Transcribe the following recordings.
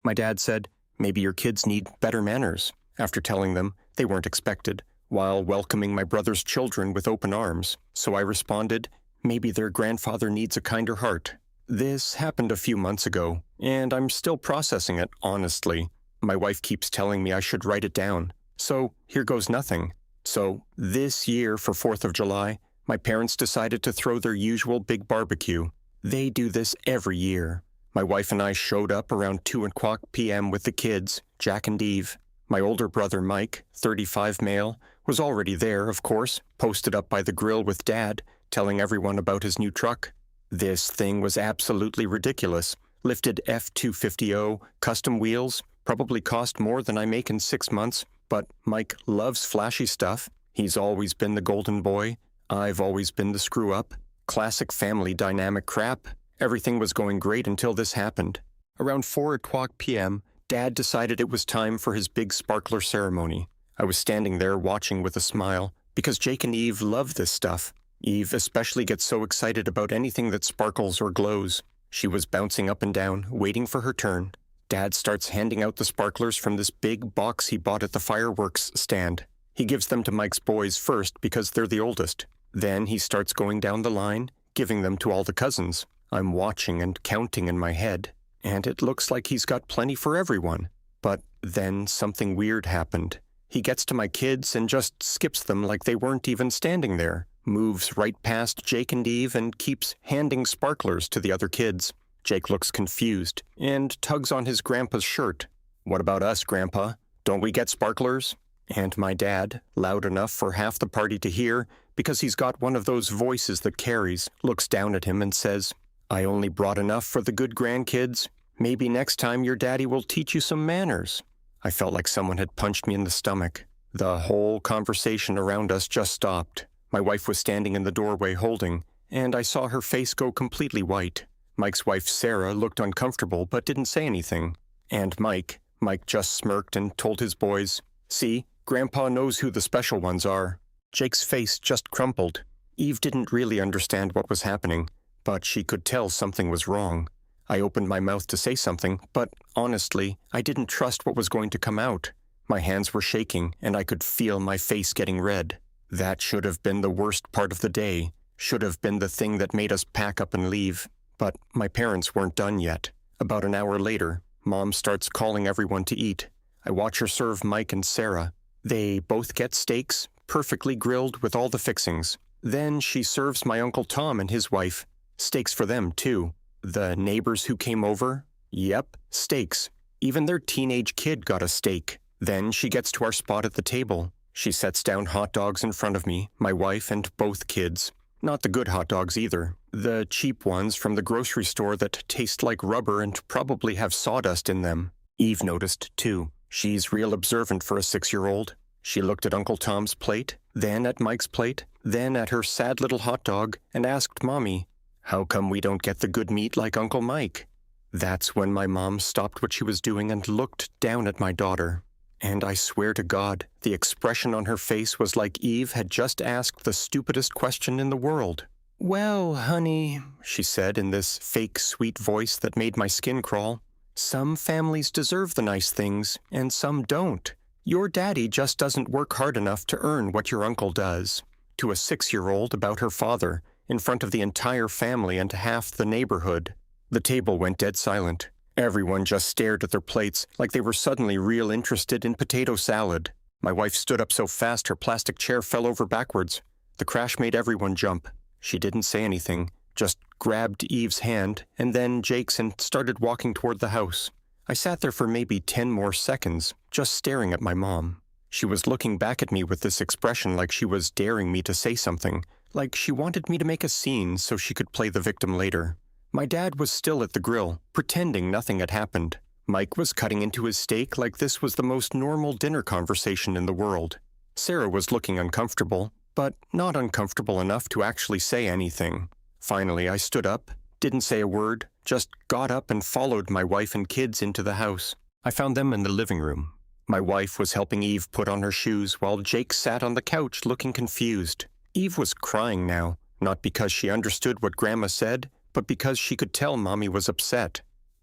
My dad said, "Maybe your kids need better manners," after telling them they weren't expected, while welcoming my brother's children with open arms. So I responded, "Maybe their grandfather needs a kinder heart." This happened a few months ago, and I'm still processing it, honestly. My wife keeps telling me I should write it down, so here goes nothing. So this year for 4th of July, my parents decided to throw their usual big barbecue. They do this every year. My wife and I showed up around 2:00 p.m. with the kids, Jack and Eve. My older brother Mike, 35 male, was already there, of course, posted up by the grill with Dad, telling everyone about his new truck. This thing was absolutely ridiculous. Lifted F250O, custom wheels, probably cost more than I make in 6 months, but Mike loves flashy stuff. He's always been the golden boy. I've always been the screw-up. Classic family dynamic crap. Everything was going great until this happened. Around 4:00 p.m., Dad decided it was time for his big sparkler ceremony. I was standing there watching with a smile, because Jake and Eve love this stuff. Eve especially gets so excited about anything that sparkles or glows. She was bouncing up and down, waiting for her turn. Dad starts handing out the sparklers from this big box he bought at the fireworks stand. He gives them to Mike's boys first because they're the oldest. Then he starts going down the line, giving them to all the cousins. I'm watching and counting in my head, and it looks like he's got plenty for everyone. But then something weird happened. He gets to my kids and just skips them like they weren't even standing there, moves right past Jake and Eve and keeps handing sparklers to the other kids. Jake looks confused and tugs on his grandpa's shirt. "What about us, Grandpa? Don't we get sparklers?" And my dad, loud enough for half the party to hear, because he's got one of those voices that carries, looks down at him and says, "I only brought enough for the good grandkids. Maybe next time your daddy will teach you some manners." I felt like someone had punched me in the stomach. The whole conversation around us just stopped. My wife was standing in the doorway holding, and I saw her face go completely white. Mike's wife, Sarah, looked uncomfortable but didn't say anything. And Mike just smirked and told his boys, "See, Grandpa knows who the special ones are." Jake's face just crumpled. Eve didn't really understand what was happening, but she could tell something was wrong. I opened my mouth to say something, but honestly, I didn't trust what was going to come out. My hands were shaking, and I could feel my face getting red. That should have been the worst part of the day, should have been the thing that made us pack up and leave. But my parents weren't done yet. About an hour later, Mom starts calling everyone to eat. I watch her serve Mike and Sarah. They both get steaks, perfectly grilled with all the fixings. Then she serves my Uncle Tom and his wife. Steaks for them, too. The neighbors who came over? Yep, steaks. Even their teenage kid got a steak. Then she gets to our spot at the table. She sets down hot dogs in front of me, my wife, and both kids. Not the good hot dogs either. The cheap ones from the grocery store that taste like rubber and probably have sawdust in them. Eve noticed, too. She's real observant for a 6-year-old. She looked at Uncle Tom's plate, then at Mike's plate, then at her sad little hot dog, and asked Mommy, "How come we don't get the good meat like Uncle Mike?" That's when my mom stopped what she was doing and looked down at my daughter. And I swear to God, the expression on her face was like Eve had just asked the stupidest question in the world. "Well, honey," she said in this fake sweet voice that made my skin crawl, "some families deserve the nice things, and some don't. Your daddy just doesn't work hard enough to earn what your uncle does." To a 6-year-old about her father, in front of the entire family and half the neighborhood. The table went dead silent. Everyone just stared at their plates like they were suddenly real interested in potato salad. My wife stood up so fast her plastic chair fell over backwards. The crash made everyone jump. She didn't say anything, just grabbed Eve's hand and then Jake's and started walking toward the house. I sat there for maybe 10 more seconds, just staring at my mom. She was looking back at me with this expression like she was daring me to say something, like she wanted me to make a scene so she could play the victim later. My dad was still at the grill, pretending nothing had happened. Mike was cutting into his steak like this was the most normal dinner conversation in the world. Sarah was looking uncomfortable, but not uncomfortable enough to actually say anything. Finally, I stood up, didn't say a word, just got up and followed my wife and kids into the house. I found them in the living room. My wife was helping Eve put on her shoes while Jake sat on the couch looking confused. Eve was crying now, not because she understood what Grandma said, but because she could tell Mommy was upset.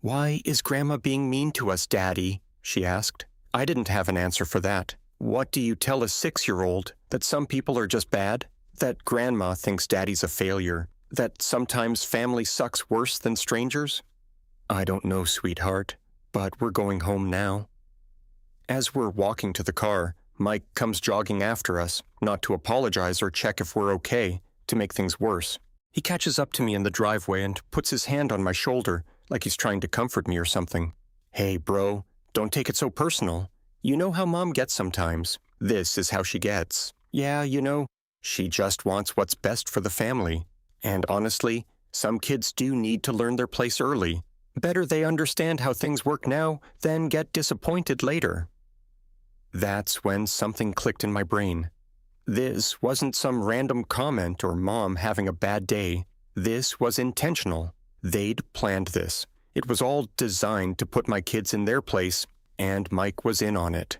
"Why is Grandma being mean to us, Daddy?" she asked. I didn't have an answer for that. What do you tell a 6-year-old? That some people are just bad? That Grandma thinks Daddy's a failure? That sometimes family sucks worse than strangers? I don't know, sweetheart, but we're going home now. As we're walking to the car, Mike comes jogging after us, not to apologize or check if we're okay, to make things worse. He catches up to me in the driveway and puts his hand on my shoulder, like he's trying to comfort me or something. Hey, bro, don't take it so personal. You know how Mom gets sometimes. This is how she gets. Yeah, she just wants what's best for the family. And honestly, some kids do need to learn their place early. Better they understand how things work now than get disappointed later. That's when something clicked in my brain. This wasn't some random comment or Mom having a bad day. This was intentional. They'd planned this. It was all designed to put my kids in their place, and Mike was in on it.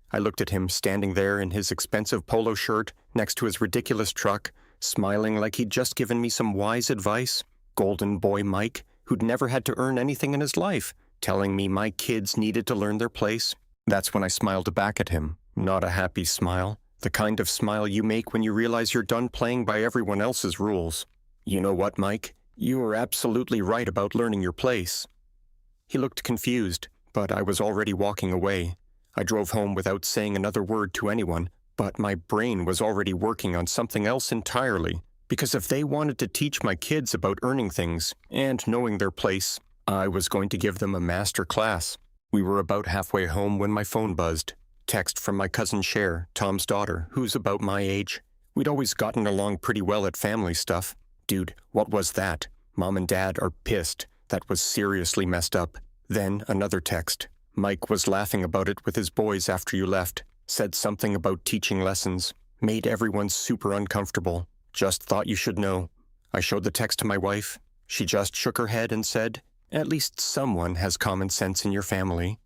I looked at him standing there in his expensive polo shirt next to his ridiculous truck, smiling like he'd just given me some wise advice. Golden boy Mike, who'd never had to earn anything in his life, telling me my kids needed to learn their place. That's when I smiled back at him. Not a happy smile. The kind of smile you make when you realize you're done playing by everyone else's rules. You know what, Mike? You are absolutely right about learning your place. He looked confused, but I was already walking away. I drove home without saying another word to anyone, but my brain was already working on something else entirely, because if they wanted to teach my kids about earning things and knowing their place, I was going to give them a master class. We were about halfway home when my phone buzzed. Text from my cousin Cher, Tom's daughter, who's about my age. We'd always gotten along pretty well at family stuff. Dude, what was that? Mom and Dad are pissed. That was seriously messed up. Then another text. Mike was laughing about it with his boys after you left. Said something about teaching lessons. Made everyone super uncomfortable. Just thought you should know. I showed the text to my wife. She just shook her head and said, "At least someone has common sense in your family."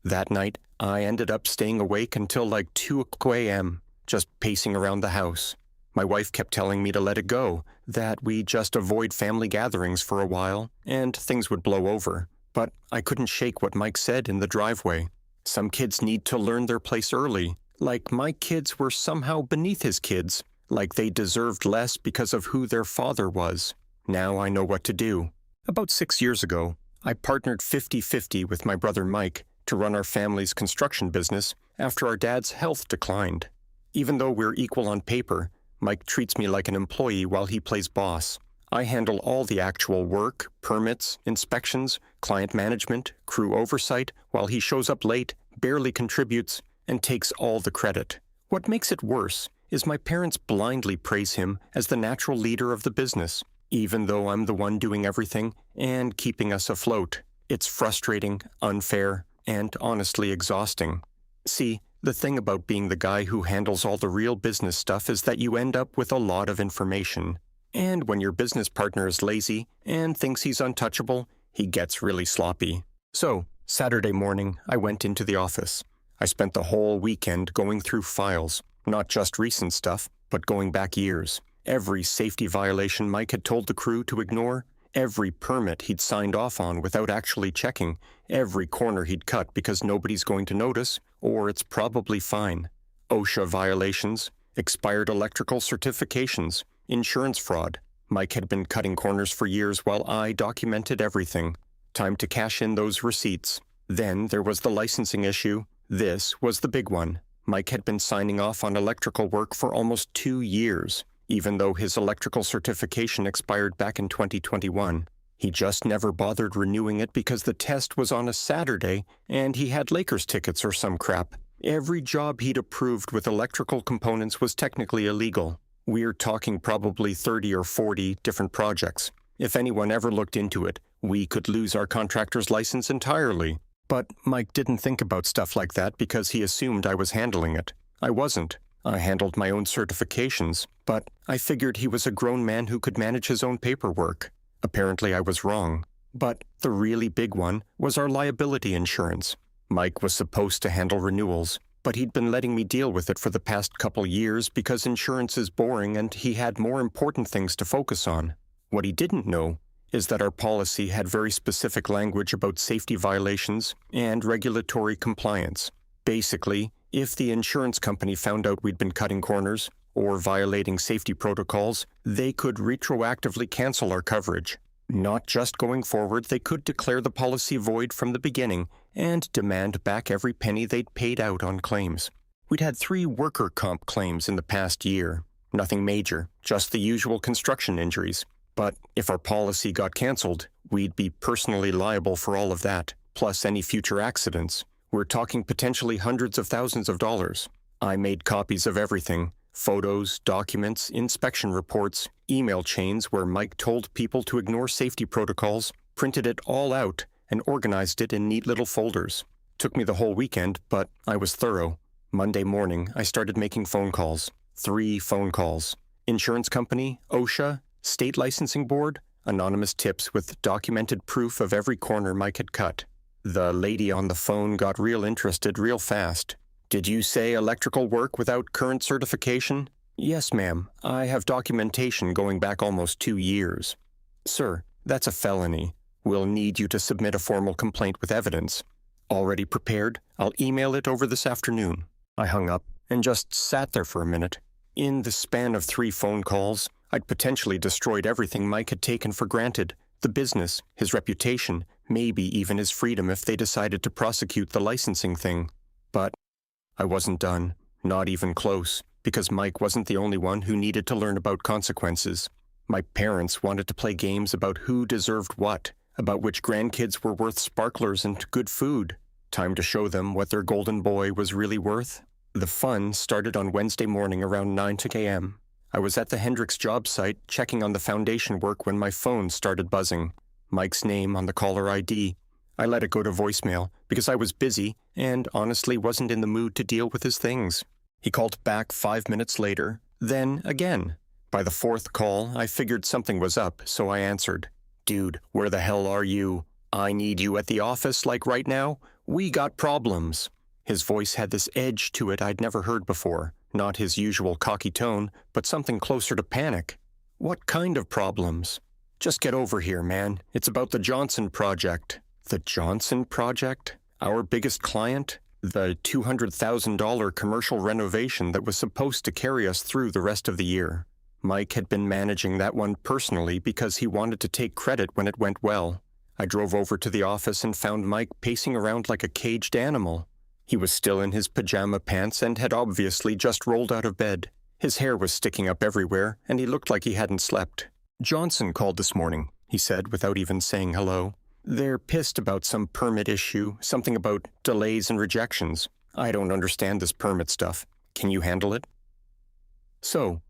That night, I ended up staying awake until like 2 a.m., just pacing around the house. My wife kept telling me to let it go, that we just avoid family gatherings for a while, and things would blow over. But I couldn't shake what Mike said in the driveway. Some kids need to learn their place early, like my kids were somehow beneath his kids, like they deserved less because of who their father was. Now I know what to do. About 6 years ago, I partnered 50-50 with my brother Mike to run our family's construction business after our dad's health declined. Even though we're equal on paper, Mike treats me like an employee while he plays boss. I handle all the actual work, permits, inspections, client management, crew oversight, while he shows up late, barely contributes, and takes all the credit. What makes it worse is my parents blindly praise him as the natural leader of the business, even though I'm the one doing everything and keeping us afloat. It's frustrating, unfair, and honestly exhausting. See, the thing about being the guy who handles all the real business stuff is that you end up with a lot of information. And when your business partner is lazy and thinks he's untouchable, he gets really sloppy. So, Saturday morning, I went into the office. I spent the whole weekend going through files, not just recent stuff, but going back years. Every safety violation Mike had told the crew to ignore, every permit he'd signed off on without actually checking, every corner he'd cut because nobody's going to notice, or it's probably fine. OSHA violations, expired electrical certifications, insurance fraud. Mike had been cutting corners for years while I documented everything. Time to cash in those receipts. Then there was the licensing issue. This was the big one. Mike had been signing off on electrical work for almost 2 years, even though his electrical certification expired back in 2021. He just never bothered renewing it because the test was on a Saturday and he had Lakers tickets or some crap. Every job he'd approved with electrical components was technically illegal. We're talking probably 30 or 40 different projects. If anyone ever looked into it, we could lose our contractor's license entirely. But Mike didn't think about stuff like that because he assumed I was handling it. I wasn't. I handled my own certifications, but I figured he was a grown man who could manage his own paperwork. Apparently I was wrong. But the really big one was our liability insurance. Mike was supposed to handle renewals, but he'd been letting me deal with it for the past couple years because insurance is boring and he had more important things to focus on. What he didn't know is that our policy had very specific language about safety violations and regulatory compliance. Basically, if the insurance company found out we'd been cutting corners or violating safety protocols, they could retroactively cancel our coverage. Not just going forward, they could declare the policy void from the beginning and demand back every penny they'd paid out on claims. We'd had 3 worker comp claims in the past year. Nothing major, just the usual construction injuries. But if our policy got canceled, we'd be personally liable for all of that, plus any future accidents. We're talking potentially hundreds of thousands of dollars. I made copies of everything: photos, documents, inspection reports, email chains where Mike told people to ignore safety protocols, printed it all out, and organized it in neat little folders. Took me the whole weekend, but I was thorough. Monday morning, I started making phone calls. 3 phone calls. Insurance company, OSHA, state licensing board, anonymous tips with documented proof of every corner Mike had cut. The lady on the phone got real interested real fast. "Did you say electrical work without current certification?" "Yes, ma'am. I have documentation going back almost 2 years." "Sir, that's a felony. We'll need you to submit a formal complaint with evidence." "Already prepared. I'll email it over this afternoon." I hung up and just sat there for a minute. In the span of 3 phone calls, I'd potentially destroyed everything Mike had taken for granted: the business, his reputation, maybe even his freedom if they decided to prosecute the licensing thing. But I wasn't done, not even close, because Mike wasn't the only one who needed to learn about consequences. My parents wanted to play games about who deserved what, about which grandkids were worth sparklers and good food. Time to show them what their golden boy was really worth. The fun started on Wednesday morning around 9 a.m. I was at the Hendricks job site checking on the foundation work when my phone started buzzing. Mike's name on the caller ID. I let it go to voicemail because I was busy and honestly wasn't in the mood to deal with his things. He called back 5 minutes later, then again. By the 4th call, I figured something was up, so I answered. "Dude, where the hell are you? I need you at the office, like right now. We got problems." His voice had this edge to it I'd never heard before. Not his usual cocky tone, but something closer to panic. "What kind of problems?" "Just get over here, man. It's about the Johnson project." "The Johnson project? Our biggest client? The $200,000 commercial renovation that was supposed to carry us through the rest of the year. Mike had been managing that one personally because he wanted to take credit when it went well. I drove over to the office and found Mike pacing around like a caged animal. He was still in his pajama pants and had obviously just rolled out of bed. His hair was sticking up everywhere, and he looked like he hadn't slept. "Johnson called this morning," he said without even saying hello. "They're pissed about some permit issue, something about delays and rejections. I don't understand this permit stuff. Can you handle it?" So,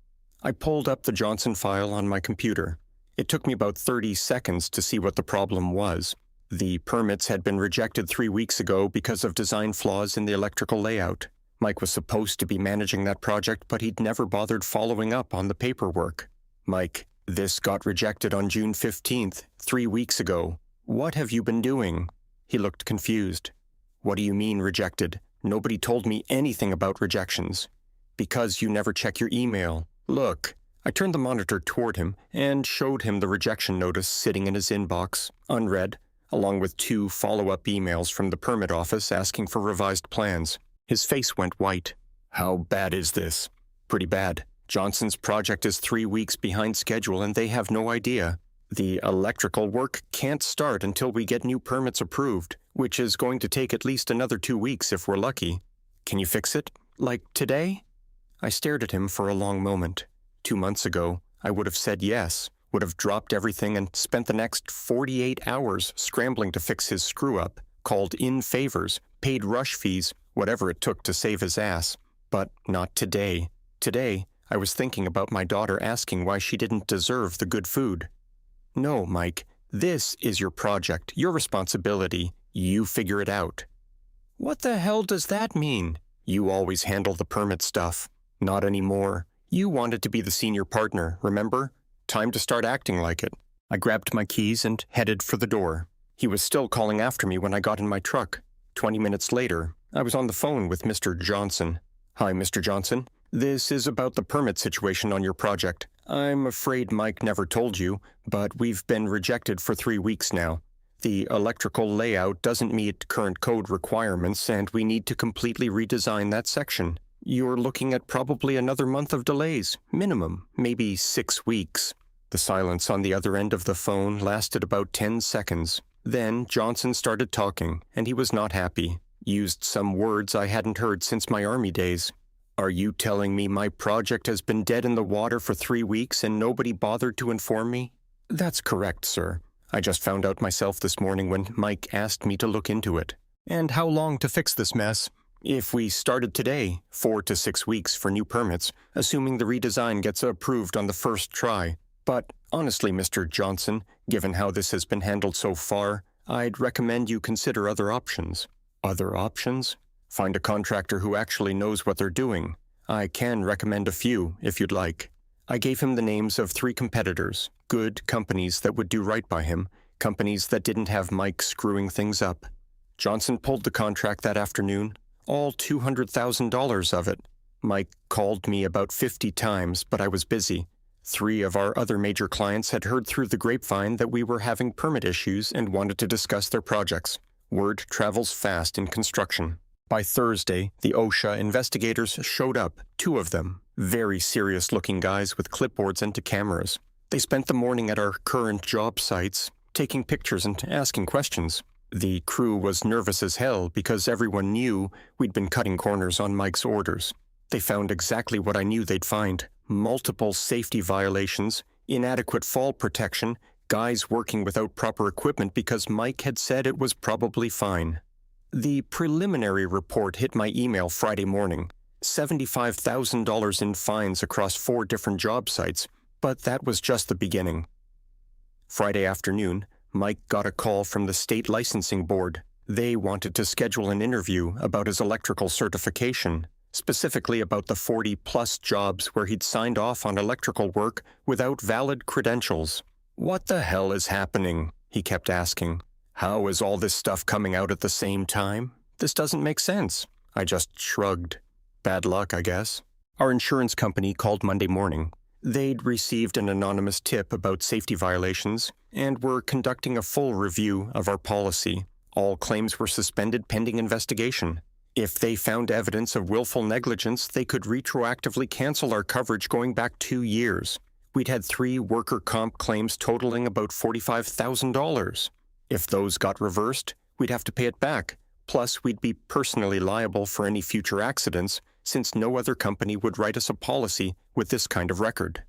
I pulled up the Johnson file on my computer. It took me about 30 seconds to see what the problem was. The permits had been rejected 3 weeks ago because of design flaws in the electrical layout. Mike was supposed to be managing that project, but he'd never bothered following up on the paperwork. "Mike, this got rejected on June 15th, 3 weeks ago. What have you been doing?" He looked confused. "What do you mean rejected? Nobody told me anything about rejections." "Because you never check your email. Look." I turned the monitor toward him and showed him the rejection notice sitting in his inbox, unread, along with 2 follow-up emails from the permit office asking for revised plans. His face went white. "How bad is this?" "Pretty bad. Johnson's project is 3 weeks behind schedule and they have no idea. The electrical work can't start until we get new permits approved, which is going to take at least another 2 weeks if we're lucky. Can you fix it? Like today?" I stared at him for a long moment. 2 months ago, I would have said yes, would have dropped everything and spent the next 48 hours scrambling to fix his screw-up, called in favors, paid rush fees, whatever it took to save his ass. But not today. Today, I was thinking about my daughter asking why she didn't deserve the good food. "No, Mike, this is your project, your responsibility. You figure it out." "What the hell does that mean?" "You always handle the permit stuff." "Not anymore. You wanted to be the senior partner, remember? Time to start acting like it." I grabbed my keys and headed for the door. He was still calling after me when I got in my truck. 20 minutes later, I was on the phone with Mr. Johnson. "Hi, Mr. Johnson. This is about the permit situation on your project. I'm afraid Mike never told you, but we've been rejected for 3 weeks now. The electrical layout doesn't meet current code requirements, and we need to completely redesign that section. You're looking at probably another month of delays, minimum, maybe 6 weeks. The silence on the other end of the phone lasted about 10 seconds. Then Johnson started talking, and he was not happy. Used some words I hadn't heard since my Army days. Are you telling me my project has been dead in the water for 3 weeks and nobody bothered to inform me? That's correct, sir. I just found out myself this morning when Mike asked me to look into it. And how long to fix this mess? If we started today, 4 to 6 weeks for new permits, assuming the redesign gets approved on the first try. But honestly, Mr. Johnson, given how this has been handled so far, I'd recommend you consider other options. Other options? Find a contractor who actually knows what they're doing. I can recommend a few, if you'd like. I gave him the names of 3 competitors, good companies that would do right by him, companies that didn't have Mike screwing things up. Johnson pulled the contract that afternoon, all $200,000 of it. Mike called me about 50 times, but I was busy. 3 of our other major clients had heard through the grapevine that we were having permit issues and wanted to discuss their projects. Word travels fast in construction. By Thursday, the OSHA investigators showed up, 2 of them, very serious-looking guys with clipboards and cameras. They spent the morning at our current job sites, taking pictures and asking questions. The crew was nervous as hell because everyone knew we'd been cutting corners on Mike's orders. They found exactly what I knew they'd find: multiple safety violations, inadequate fall protection, guys working without proper equipment because Mike had said it was probably fine. The preliminary report hit my email Friday morning. $75,000 in fines across 4 different job sites, but that was just the beginning. Friday afternoon, Mike got a call from the state licensing board. They wanted to schedule an interview about his electrical certification, specifically about the 40-plus jobs where he'd signed off on electrical work without valid credentials. What the hell is happening? He kept asking. How is all this stuff coming out at the same time? This doesn't make sense. I just shrugged. Bad luck, I guess. Our insurance company called Monday morning. They'd received an anonymous tip about safety violations and were conducting a full review of our policy. All claims were suspended pending investigation. If they found evidence of willful negligence, they could retroactively cancel our coverage going back 2 years. We'd had 3 worker comp claims totaling about $45,000. If those got reversed, we'd have to pay it back. Plus, we'd be personally liable for any future accidents, since no other company would write us a policy with this kind of record.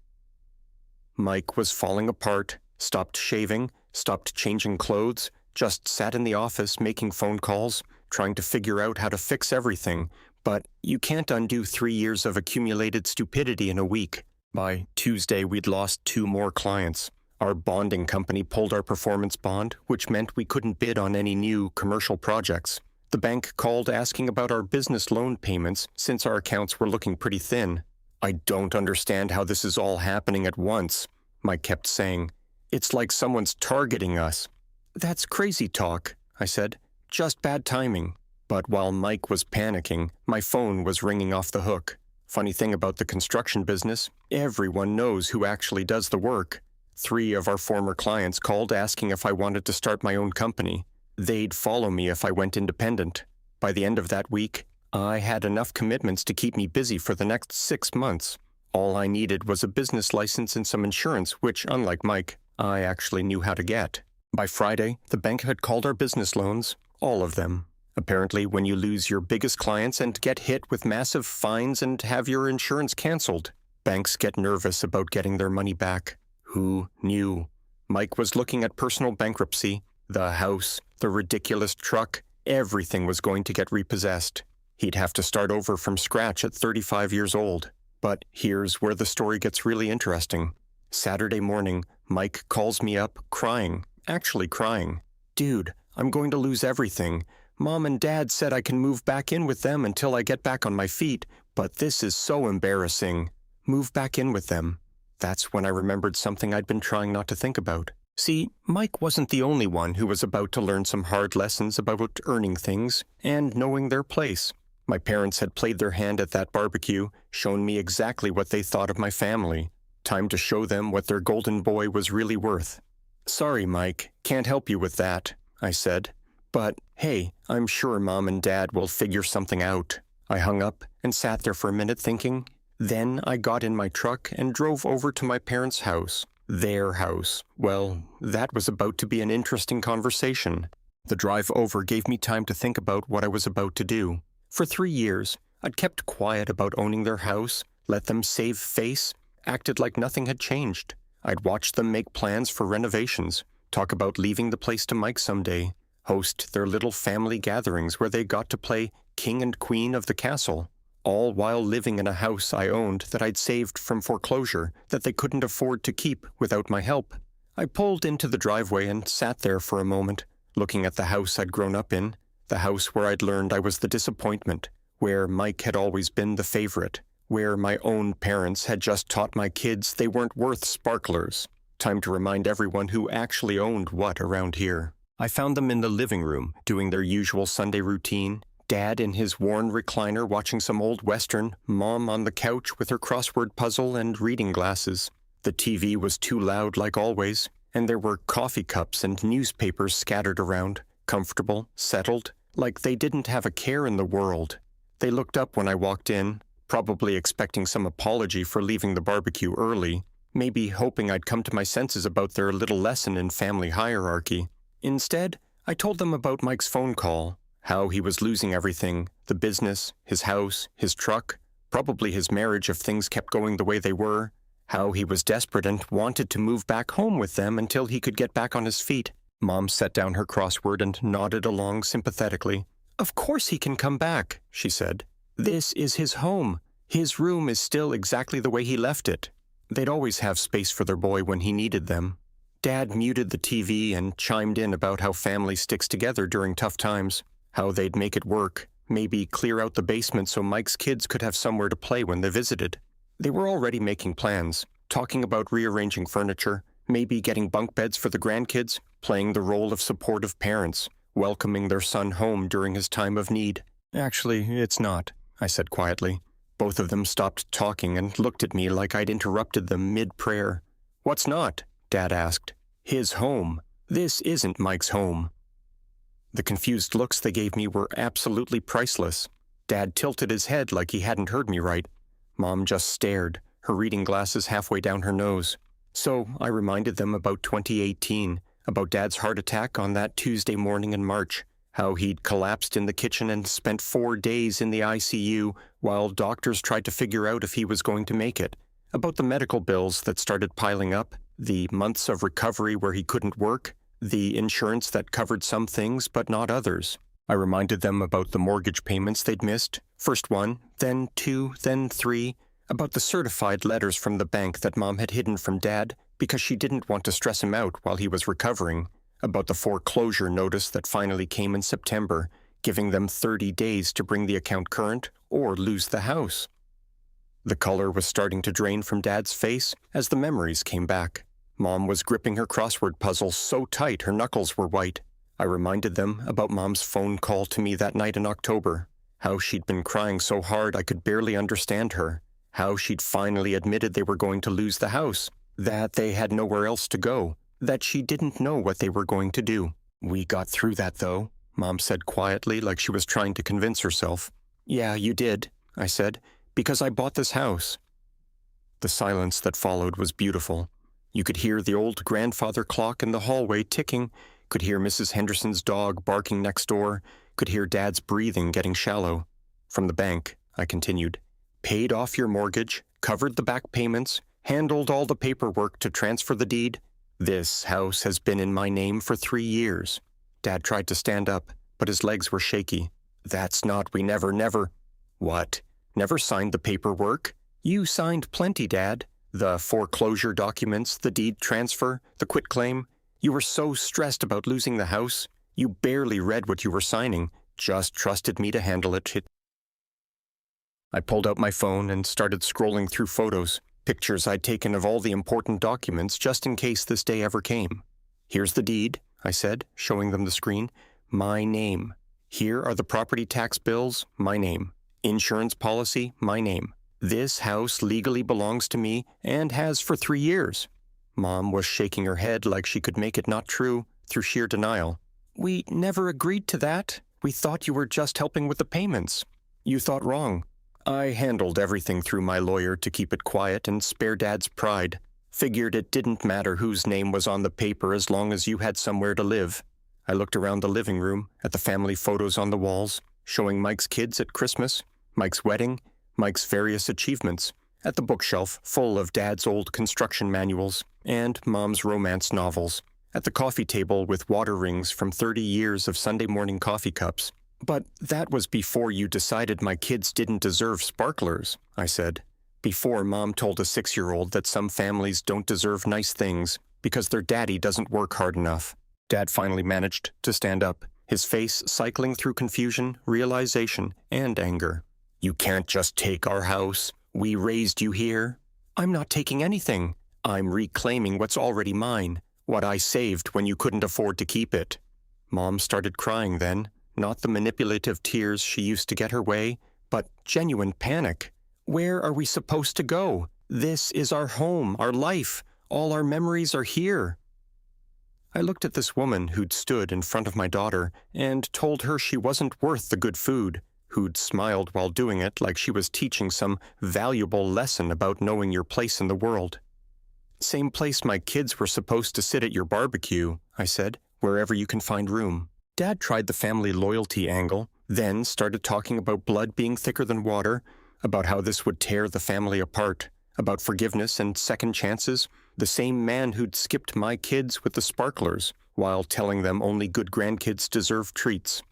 Mike was falling apart, stopped shaving, stopped changing clothes, just sat in the office making phone calls, trying to figure out how to fix everything. But you can't undo 3 years of accumulated stupidity in a week. By Tuesday, we'd lost 2 more clients. Our bonding company pulled our performance bond, which meant we couldn't bid on any new commercial projects. The bank called asking about our business loan payments since our accounts were looking pretty thin. I don't understand how this is all happening at once, Mike kept saying. It's like someone's targeting us. That's crazy talk, I said. Just bad timing. But while Mike was panicking, my phone was ringing off the hook. Funny thing about the construction business, everyone knows who actually does the work. 3 of our former clients called asking if I wanted to start my own company. They'd follow me if I went independent. By the end of that week, I had enough commitments to keep me busy for the next 6 months. All I needed was a business license and some insurance, which, unlike Mike, I actually knew how to get. By Friday, the bank had called our business loans, all of them. Apparently, when you lose your biggest clients and get hit with massive fines and have your insurance canceled, banks get nervous about getting their money back. Who knew? Mike was looking at personal bankruptcy. The house, the ridiculous truck, everything was going to get repossessed. He'd have to start over from scratch at 35 years old. But here's where the story gets really interesting. Saturday morning, Mike calls me up crying, actually crying. Dude, I'm going to lose everything. Mom and Dad said I can move back in with them until I get back on my feet, but this is so embarrassing. Move back in with them. That's when I remembered something I'd been trying not to think about. See, Mike wasn't the only one who was about to learn some hard lessons about earning things and knowing their place. My parents had played their hand at that barbecue, shown me exactly what they thought of my family. Time to show them what their golden boy was really worth. "Sorry, Mike, can't help you with that," I said. "But, hey, I'm sure Mom and Dad will figure something out." I hung up and sat there for a minute thinking. Then I got in my truck and drove over to my parents' house. Their house. Well, that was about to be an interesting conversation. The drive over gave me time to think about what I was about to do. For 3 years, I'd kept quiet about owning their house, let them save face, acted like nothing had changed. I'd watched them make plans for renovations, talk about leaving the place to Mike someday, host their little family gatherings where they got to play king and queen of the castle, all while living in a house I owned that I'd saved from foreclosure that they couldn't afford to keep without my help. I pulled into the driveway and sat there for a moment, looking at the house I'd grown up in, the house where I'd learned I was the disappointment, where Mike had always been the favorite, where my own parents had just taught my kids they weren't worth sparklers. Time to remind everyone who actually owned what around here. I found them in the living room, doing their usual Sunday routine. Dad in his worn recliner watching some old Western, Mom on the couch with her crossword puzzle and reading glasses. The TV was too loud like always, and there were coffee cups and newspapers scattered around, comfortable, settled, like they didn't have a care in the world. They looked up when I walked in, probably expecting some apology for leaving the barbecue early, maybe hoping I'd come to my senses about their little lesson in family hierarchy. Instead, I told them about Mike's phone call, how he was losing everything, the business, his house, his truck, probably his marriage if things kept going the way they were, how he was desperate and wanted to move back home with them until he could get back on his feet. Mom set down her crossword and nodded along sympathetically. "Of course he can come back," she said. "This is his home. His room is still exactly the way he left it." They'd always have space for their boy when he needed them. Dad muted the TV and chimed in about how family sticks together during tough times, how they'd make it work, maybe clear out the basement so Mike's kids could have somewhere to play when they visited. They were already making plans, talking about rearranging furniture, maybe getting bunk beds for the grandkids, playing the role of supportive parents, welcoming their son home during his time of need. "Actually, it's not," I said quietly. Both of them stopped talking and looked at me like I'd interrupted them mid-prayer. "What's not?" Dad asked. "His home. This isn't Mike's home." The confused looks they gave me were absolutely priceless. Dad tilted his head like he hadn't heard me right. Mom just stared, her reading glasses halfway down her nose. So I reminded them about 2018, about Dad's heart attack on that Tuesday morning in March, how he'd collapsed in the kitchen and spent 4 days in the ICU while doctors tried to figure out if he was going to make it, about the medical bills that started piling up, the months of recovery where he couldn't work, the insurance that covered some things but not others. I reminded them about the mortgage payments they'd missed, first 1, then 2, then 3, about the certified letters from the bank that Mom had hidden from Dad because she didn't want to stress him out while he was recovering, about the foreclosure notice that finally came in September, giving them 30 days to bring the account current or lose the house. The color was starting to drain from Dad's face as the memories came back. Mom was gripping her crossword puzzle so tight her knuckles were white. I reminded them about Mom's phone call to me that night in October, how she'd been crying so hard I could barely understand her, how she'd finally admitted they were going to lose the house, that they had nowhere else to go, that she didn't know what they were going to do. "We got through that, though," Mom said quietly like she was trying to convince herself. "Yeah, you did," I said, "because I bought this house." The silence that followed was beautiful. You could hear the old grandfather clock in the hallway ticking, could hear Mrs. Henderson's dog barking next door, could hear Dad's breathing getting shallow. "From the bank," I continued. "Paid off your mortgage, covered the back payments, handled all the paperwork to transfer the deed. This house has been in my name for 3 years. Dad tried to stand up, but his legs were shaky. "That's not, we never. "What? Never signed the paperwork? You signed plenty, Dad. The foreclosure documents, the deed transfer, the quitclaim. You were so stressed about losing the house. You barely read what you were signing, just trusted me to handle it." I pulled out my phone and started scrolling through photos, pictures I'd taken of all the important documents just in case this day ever came. "Here's the deed," I said, showing them the screen. "My name. Here are the property tax bills, my name. Insurance policy, my name. This house legally belongs to me and has for 3 years. Mom was shaking her head like she could make it not true through sheer denial. We never agreed to that. We thought you were just helping with the payments. You thought wrong. I handled everything through my lawyer to keep it quiet and spare Dad's pride. Figured it didn't matter whose name was on the paper as long as you had somewhere to live. I looked around the living room at the family photos on the walls, showing Mike's kids at Christmas, Mike's wedding, Mike's various achievements, at the bookshelf full of Dad's old construction manuals and Mom's romance novels, at the coffee table with water rings from 30 years of Sunday morning coffee cups. But that was before you decided my kids didn't deserve sparklers, I said. Before Mom told a 6-year-old that some families don't deserve nice things because their daddy doesn't work hard enough. Dad finally managed to stand up, his face cycling through confusion, realization, and anger. You can't just take our house. We raised you here. I'm not taking anything. I'm reclaiming what's already mine, what I saved when you couldn't afford to keep it. Mom started crying then, not the manipulative tears she used to get her way, but genuine panic. Where are we supposed to go? This is our home, our life. All our memories are here. I looked at this woman who'd stood in front of my daughter and told her she wasn't worth the good food, who'd smiled while doing it like she was teaching some valuable lesson about knowing your place in the world. Same place my kids were supposed to sit at your barbecue, I said, wherever you can find room. Dad tried the family loyalty angle, then started talking about blood being thicker than water, about how this would tear the family apart, about forgiveness and second chances, the same man who'd skipped my kids with the sparklers, while telling them only good grandkids deserve treats.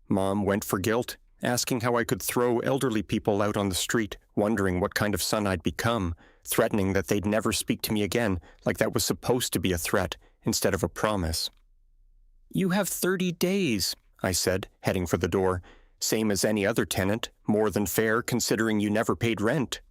Mom went for guilt, asking how I could throw elderly people out on the street, wondering what kind of son I'd become, threatening that they'd never speak to me again, like that was supposed to be a threat instead of a promise. You have 30 days, I said, heading for the door. Same as any other tenant, more than fair considering you never paid rent.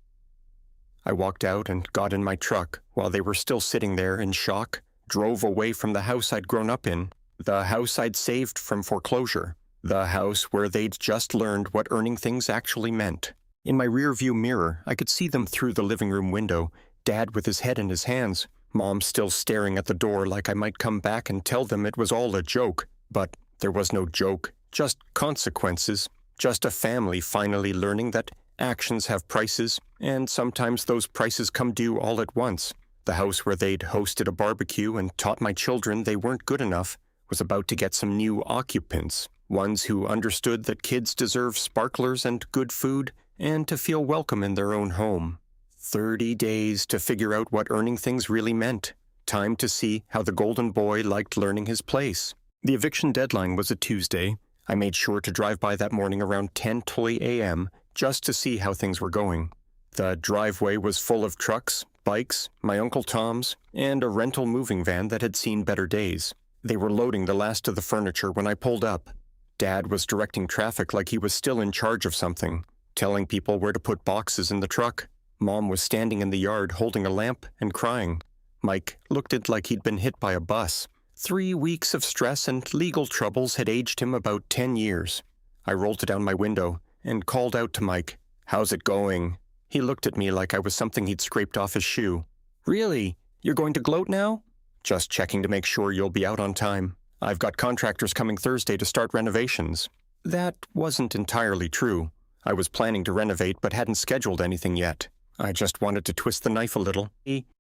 I walked out and got in my truck while they were still sitting there in shock, drove away from the house I'd grown up in, the house I'd saved from foreclosure, the house where they'd just learned what earning things actually meant. In my rearview mirror, I could see them through the living room window, Dad with his head in his hands, Mom still staring at the door like I might come back and tell them it was all a joke. But there was no joke, just consequences, just a family finally learning that actions have prices, and sometimes those prices come due all at once. The house where they'd hosted a barbecue and taught my children they weren't good enough was about to get some new occupants, ones who understood that kids deserve sparklers and good food, and to feel welcome in their own home. 30 days to figure out what earning things really meant. Time to see how the golden boy liked learning his place. The eviction deadline was a Tuesday. I made sure to drive by that morning around 10:20 a.m. just to see how things were going. The driveway was full of trucks, bikes, my Uncle Tom's, and a rental moving van that had seen better days. They were loading the last of the furniture when I pulled up. Dad was directing traffic like he was still in charge of something, telling people where to put boxes in the truck. Mom was standing in the yard holding a lamp and crying. Mike looked it like he'd been hit by a bus. 3 weeks of stress and legal troubles had aged him about 10 years. I rolled down my window and called out to Mike, "How's it going?" He looked at me like I was something he'd scraped off his shoe. "Really? You're going to gloat now?" "Just checking to make sure you'll be out on time. I've got contractors coming Thursday to start renovations." That wasn't entirely true. I was planning to renovate but hadn't scheduled anything yet. I just wanted to twist the knife a little.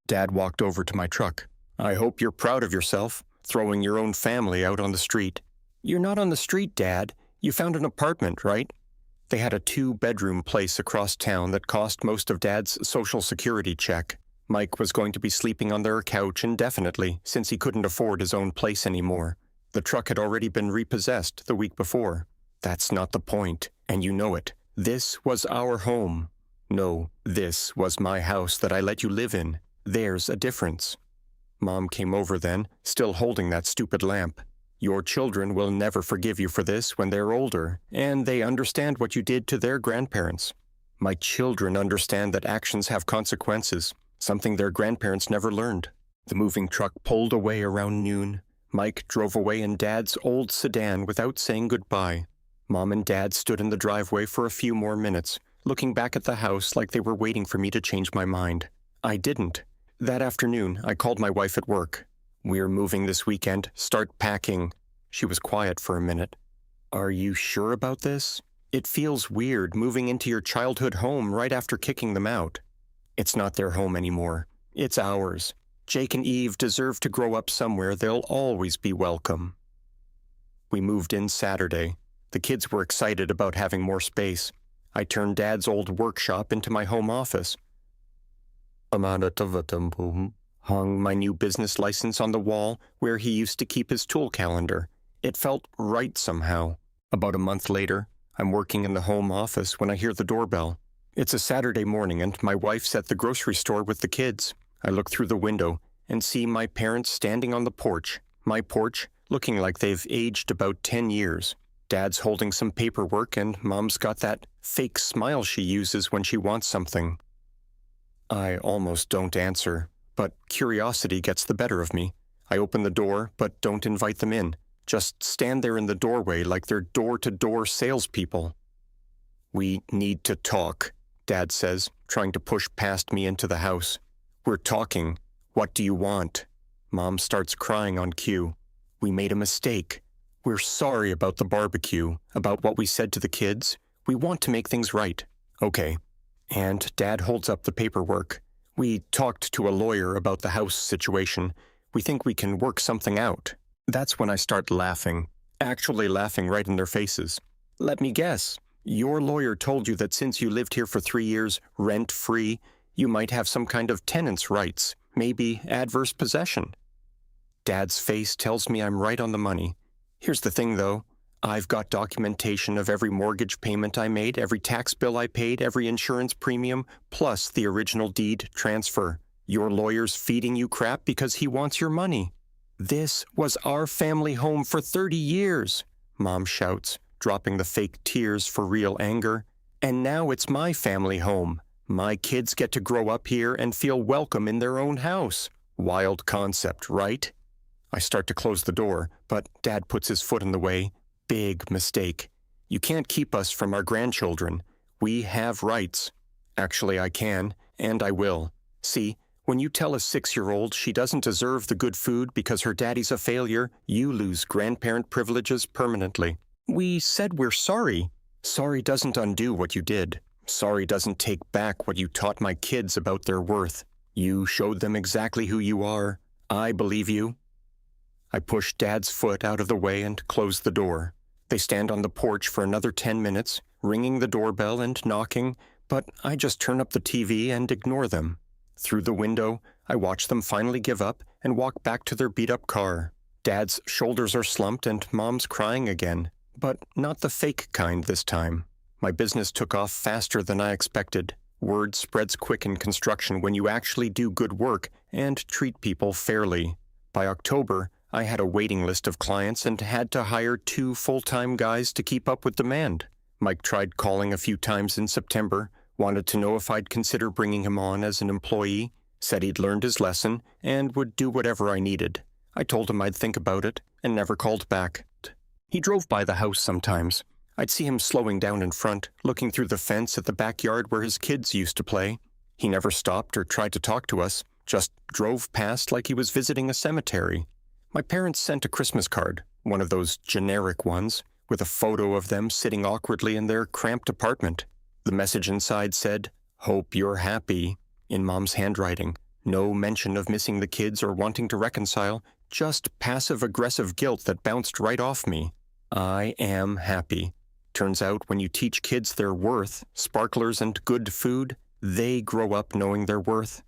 Dad walked over to my truck. "I hope you're proud of yourself, throwing your own family out on the street." "You're not on the street, Dad. You found an apartment, right?" They had a 2-bedroom place across town that cost most of Dad's Social Security check. Mike was going to be sleeping on their couch indefinitely since he couldn't afford his own place anymore. The truck had already been repossessed the week before. That's not the point, and you know it. This was our home. No, this was my house that I let you live in. There's a difference. Mom came over then, still holding that stupid lamp. Your children will never forgive you for this when they're older, and they understand what you did to their grandparents. My children understand that actions have consequences, something their grandparents never learned. The moving truck pulled away around noon. Mike drove away in Dad's old sedan without saying goodbye. Mom and Dad stood in the driveway for a few more minutes, looking back at the house like they were waiting for me to change my mind. I didn't. That afternoon, I called my wife at work. "We're moving this weekend. Start packing." She was quiet for a minute. "Are you sure about this? It feels weird moving into your childhood home right after kicking them out." "It's not their home anymore. It's ours. Jake and Eve deserve to grow up somewhere they'll always be welcome." We moved in Saturday. The kids were excited about having more space. I turned Dad's old workshop into my home office. Hung my new business license on the wall where he used to keep his tool calendar. It felt right somehow. About a month later, I'm working in the home office when I hear the doorbell. It's a Saturday morning and my wife's at the grocery store with the kids. I look through the window and see my parents standing on the porch. My porch, looking like they've aged about 10 years. Dad's holding some paperwork and Mom's got that fake smile she uses when she wants something. I almost don't answer, but curiosity gets the better of me. I open the door, but don't invite them in. Just stand there in the doorway like they're door-to-door salespeople. "We need to talk," Dad says, trying to push past me into the house. "We're talking. What do you want?" Mom starts crying on cue. "We made a mistake. We're sorry about the barbecue, about what we said to the kids. We want to make things right." "Okay." And Dad holds up the paperwork. "We talked to a lawyer about the house situation. We think we can work something out." That's when I start laughing, actually laughing right in their faces. "Let me guess. Your lawyer told you that since you lived here for 3 years, rent-free, you might have some kind of tenant's rights, maybe adverse possession." Dad's face tells me I'm right on the money. Here's the thing, though. I've got documentation of every mortgage payment I made, every tax bill I paid, every insurance premium, plus the original deed transfer. Your lawyer's feeding you crap because he wants your money. "This was our family home for 30 years, Mom shouts, dropping the fake tears for real anger. "And now it's my family home. My kids get to grow up here and feel welcome in their own house. Wild concept, right?" I start to close the door, but Dad puts his foot in the way. "Big mistake. You can't keep us from our grandchildren. We have rights. Actually, I can, and I will. See, when you tell a 6-year-old she doesn't deserve the good food because her daddy's a failure, you lose grandparent privileges permanently. We said we're sorry. Sorry doesn't undo what you did. Sorry doesn't take back what you taught my kids about their worth. You showed them exactly who you are. I believe you." I push Dad's foot out of the way and close the door. They stand on the porch for another 10 minutes, ringing the doorbell and knocking, but I just turn up the TV and ignore them. Through the window, I watch them finally give up and walk back to their beat-up car. Dad's shoulders are slumped and Mom's crying again, but not the fake kind this time. My business took off faster than I expected. Word spreads quick in construction when you actually do good work and treat people fairly. By October, I had a waiting list of clients and had to hire 2 full-time guys to keep up with demand. Mike tried calling a few times in September, wanted to know if I'd consider bringing him on as an employee, said he'd learned his lesson, and would do whatever I needed. I told him I'd think about it, and never called back. He drove by the house sometimes. I'd see him slowing down in front, looking through the fence at the backyard where his kids used to play. He never stopped or tried to talk to us, just drove past like he was visiting a cemetery. My parents sent a Christmas card, one of those generic ones, with a photo of them sitting awkwardly in their cramped apartment. The message inside said, "Hope you're happy," in Mom's handwriting. No mention of missing the kids or wanting to reconcile, just passive-aggressive guilt that bounced right off me. I am happy. Turns out when you teach kids their worth, sparklers and good food, they grow up knowing their worth.